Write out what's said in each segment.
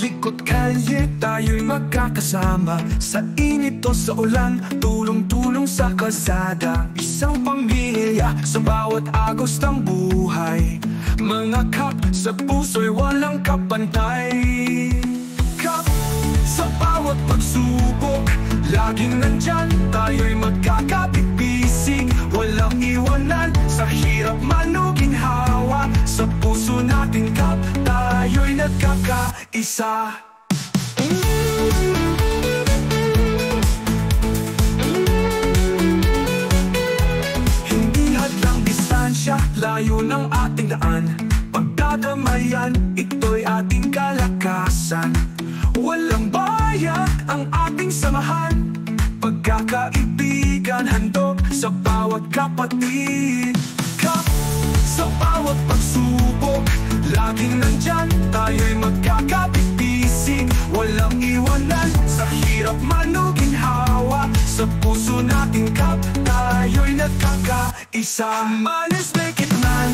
likod kalye, tayo'y magkakasama. Sa init o sa ulan, tulong-tulong sa kalsada. Isang pamilya sa bawat agos ng buhay. Mga kap sa puso'y walang kapantay. Kap sa bawat pagsubok, laging nandyan, tayo'y magkakapit-bisig. Walang iwanan, sa hirap man o ginhawa. Sa puso natin kap, tayo'y nagkakaisa. Hindi hadlang distansya, layo ng ating daan. Pagdadamayan, ito'y ating kalakasan. Walang bayad ang ating samahan. Pagkakaibigan, handog sa bawat kapatid. Kap sa bawat pagsubok, laging nandyan, tayo'y magkakapit-bisig. Walang iwanan, sa hirap man o ginhawa. Sa puso nating kap, tayo'y nagkakaisa. Man is make it man,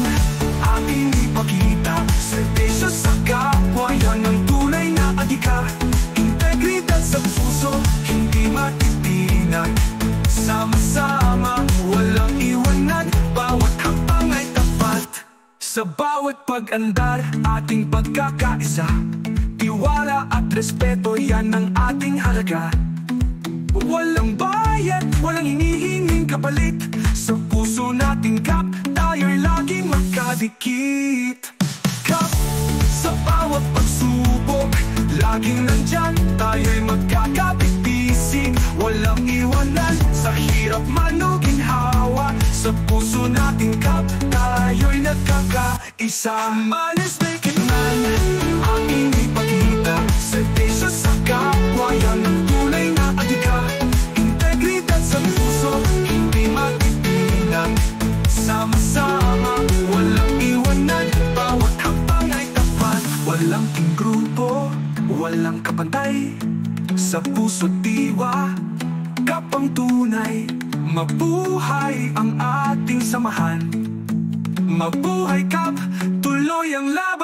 ating ipakita. Serbisyo sa kapwa, yan ang tunay na adhika. Integridad sa puso, hindi matitinag. Sama-sama, walang iwanan, bawat hakbang ay tapat. Sa bawat pag-andar, ating pagkakaisa. Tiwala at respeto, yan ang ating halaga. Walang bayad, walang hinihinging kapalit. Sa puso nating kap, tayo'y laging magkadikit. Kap sa bawat pagsubok, laging nandyan, tayo'y magkakapit-bisig. Walang iwanan, sa hirap man o ginhawa. Sa puso nating kap, tayo'y nagkakaisa. Man is make it man, ating ipakita. Serbisyo sa kapwa, yan ang tunay na adhika. Integridad sa puso, hindi matitinag. Sama-sama, walang iwanan, bawat hakbang ay tapat. Walang grupo, walang kapantay. Sa puso't diwa, kap ang tunay. Mabuhay ang ating samahan. Mabuhay kap, tuloy ang laban.